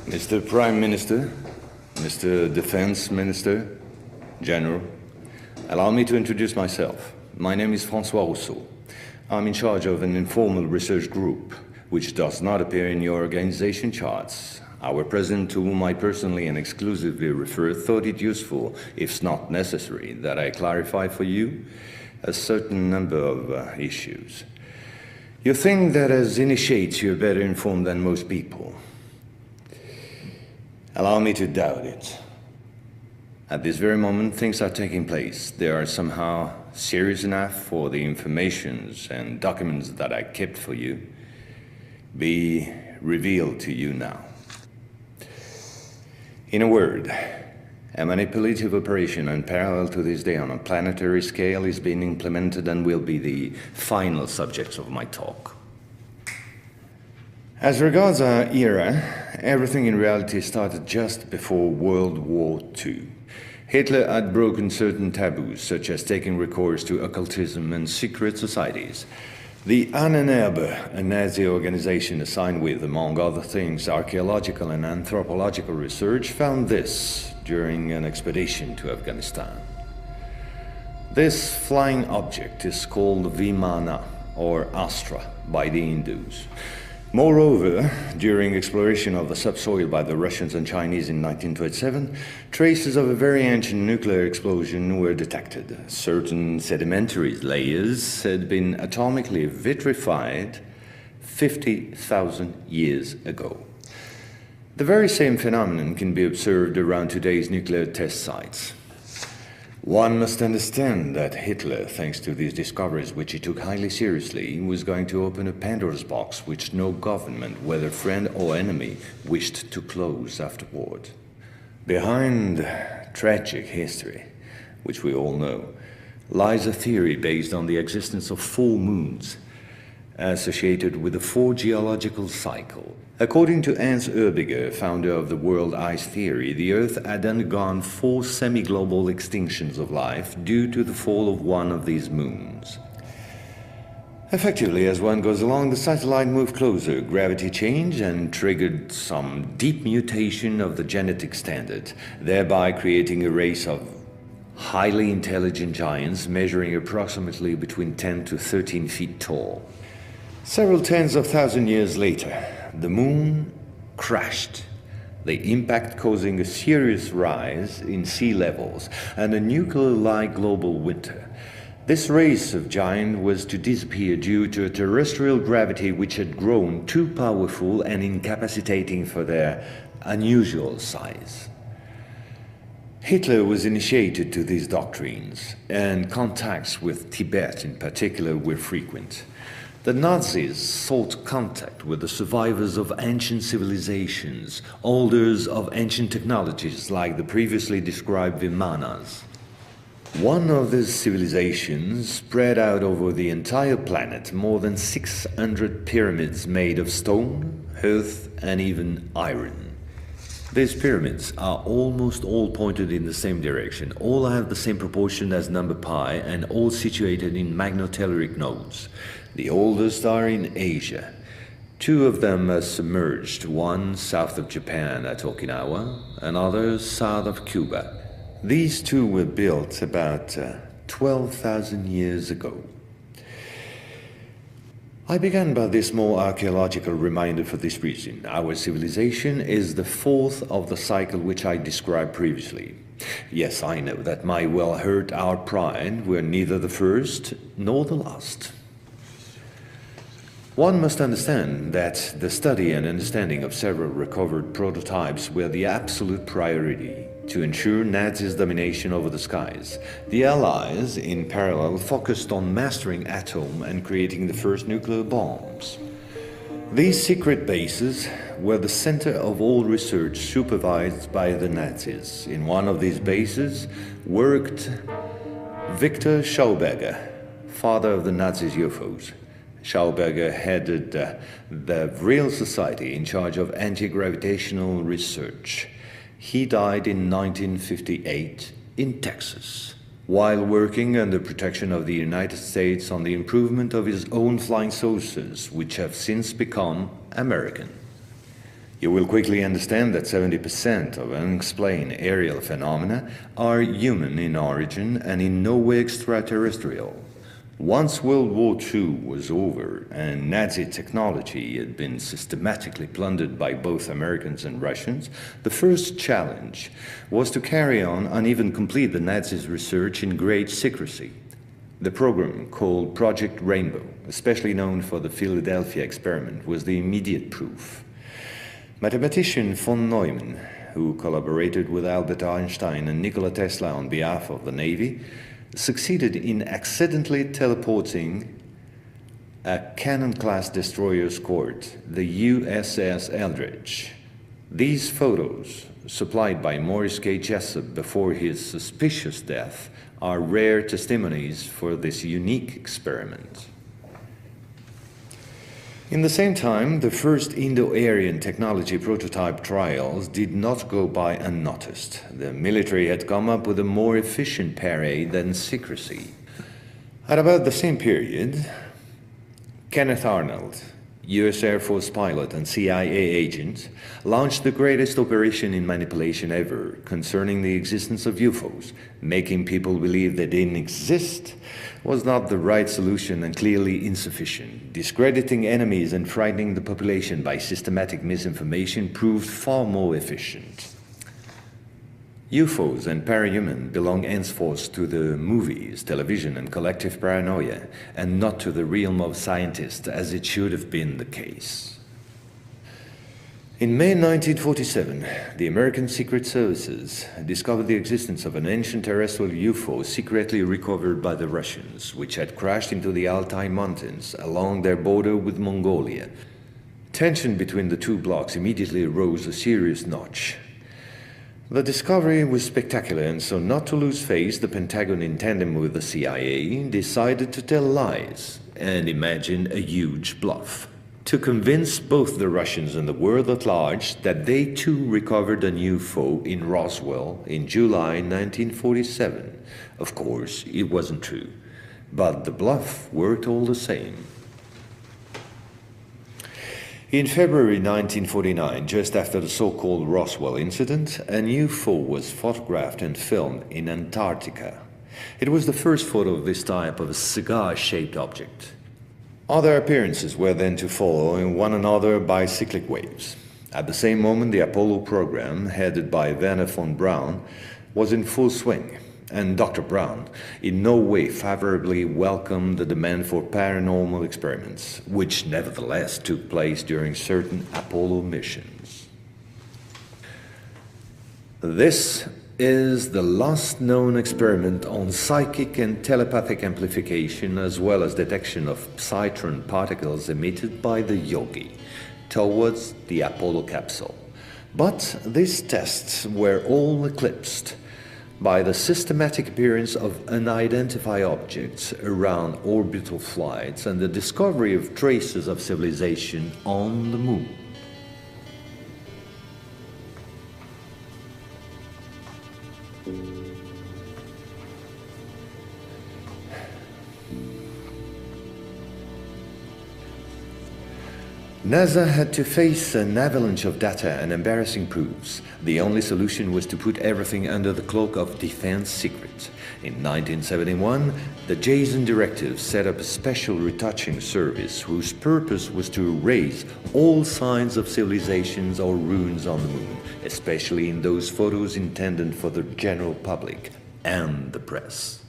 Mr. Prime Minister, Mr. Defense Minister, General, allow me to introduce myself. My name is François Rousseau. I'm in charge of an informal research group, which does not appear in your organization charts. Our president, to whom I personally and exclusively refer, thought it useful, if not necessary, that I clarify for you a certain number of issues. You think that as initiates you're better informed than most people. Allow me to doubt it. At this very moment, things are taking place. They are somehow serious enough for the informations and documents that I kept for you be revealed to you now. In a word, a manipulative operation unparalleled to this day on a planetary scale is being implemented and will be the final subject of my talk. As regards our era, everything in reality started just before World War II. Hitler had broken certain taboos, such as taking recourse to occultism and secret societies. The Ahnenerbe, a Nazi organization assigned with, among other things, archaeological and anthropological research, found this during an expedition to Afghanistan. This flying object is called Vimana, or Astra, by the Hindus. Moreover, during exploration of the subsoil by the Russians and Chinese in 1927, traces of a very ancient nuclear explosion were detected. Certain sedimentary layers had been atomically vitrified 50,000 years ago. The very same phenomenon can be observed around today's nuclear test sites. One must understand that Hitler, thanks to these discoveries, which he took highly seriously, was going to open a Pandora's box which no government, whether friend or enemy, wished to close afterward. Behind tragic history, which we all know, lies a theory based on the existence of 4 moons, associated with the 4 geological cycle. According to Hans Erbiger, founder of the world ice theory, the Earth had undergone 4 semi-global extinctions of life due to the fall of one of these moons. Effectively, as one goes along, the satellite moved closer, gravity changed and triggered some deep mutation of the genetic standard, thereby creating a race of highly intelligent giants measuring approximately between 10 to 13 feet tall. Several tens of thousands years later, the moon crashed, the impact causing a serious rise in sea levels and a nuclear-like global winter. This race of giants was to disappear due to a terrestrial gravity which had grown too powerful and incapacitating for their unusual size. Hitler was initiated to these doctrines, and contacts with Tibet in particular were frequent. The Nazis sought contact with the survivors of ancient civilizations, holders of ancient technologies like the previously described Vimanas. One of these civilizations spread out over the entire planet more than 600 pyramids made of stone, earth, and even iron. These pyramids are almost all pointed in the same direction, all have the same proportion as number pi, and all situated in magnetotelluric nodes. The oldest are in Asia. 2 of them are submerged, one south of Japan at Okinawa, another south of Cuba. These 2 were built about 12,000 years ago. I began by this more archaeological reminder for this reason. Our civilization is the 4th of the cycle which I described previously. Yes, I know that might well hurt our pride. We're neither the first nor the last. One must understand that the study and understanding of several recovered prototypes were the absolute priority to ensure Nazis' domination over the skies. The Allies, in parallel, focused on mastering atom and creating the first nuclear bombs. These secret bases were the center of all research supervised by the Nazis. In one of these bases worked Victor Schauberger, father of the Nazis' UFOs. Schauberger headed the Real Society in charge of anti-gravitational research. He died in 1958 in Texas, while working under protection of the United States on the improvement of his own flying saucers, which have since become American. You will quickly understand that 70% of unexplained aerial phenomena are human in origin and in no way extraterrestrial. Once World War II was over and Nazi technology had been systematically plundered by both Americans and Russians, the first challenge was to carry on and even complete the Nazis' research in great secrecy. The program, called Project Rainbow, especially known for the Philadelphia experiment, was the immediate proof. Mathematician von Neumann, who collaborated with Albert Einstein and Nikola Tesla on behalf of the Navy, succeeded in accidentally teleporting a Cannon-class destroyer escort, the USS Eldridge. These photos, supplied by Morris K. Jessup before his suspicious death, are rare testimonies for this unique experiment. In the same time, the first Indo-Aryan technology prototype trials did not go by unnoticed. The military had come up with a more efficient parade than secrecy. At about the same period, Kenneth Arnold, US Air Force pilot and CIA agent, launched the greatest operation in manipulation ever concerning the existence of UFOs. Making people believe they didn't exist was not the right solution and clearly insufficient. Discrediting enemies and frightening the population by systematic misinformation proved far more efficient. UFOs and parahuman belong henceforth to the movies, television, and collective paranoia, and not to the realm of scientists, as it should have been the case. In May 1947, the American Secret Services discovered the existence of an ancient terrestrial UFO secretly recovered by the Russians, which had crashed into the Altai Mountains along their border with Mongolia. Tension between the two blocs immediately rose a serious notch. The discovery was spectacular, and so not to lose face, the Pentagon, in tandem with the CIA, decided to tell lies and imagine a huge bluff to convince both the Russians and the world at large that they too recovered a UFO in Roswell in July 1947. Of course, it wasn't true, but the bluff worked all the same. In February 1949, just after the so-called Roswell incident, an UFO was photographed and filmed in Antarctica. It was the first photo of this type of a cigar-shaped object. Other appearances were then to follow in one another by cyclic waves. At the same moment, the Apollo program, headed by Werner von Braun, was in full swing, and Dr. Braun in no way favorably welcomed the demand for paranormal experiments, which nevertheless took place during certain Apollo missions. This is the last known experiment on psychic and telepathic amplification, as well as detection of positron particles emitted by the yogi towards the Apollo capsule. But these tests were all eclipsed by the systematic appearance of unidentified objects around orbital flights and the discovery of traces of civilization on the moon. NASA had to face an avalanche of data and embarrassing proofs. The only solution was to put everything under the cloak of defense secret. In 1971, the Jason Directive set up a special retouching service whose purpose was to erase all signs of civilizations or ruins on the moon, especially in those photos intended for the general public and the press.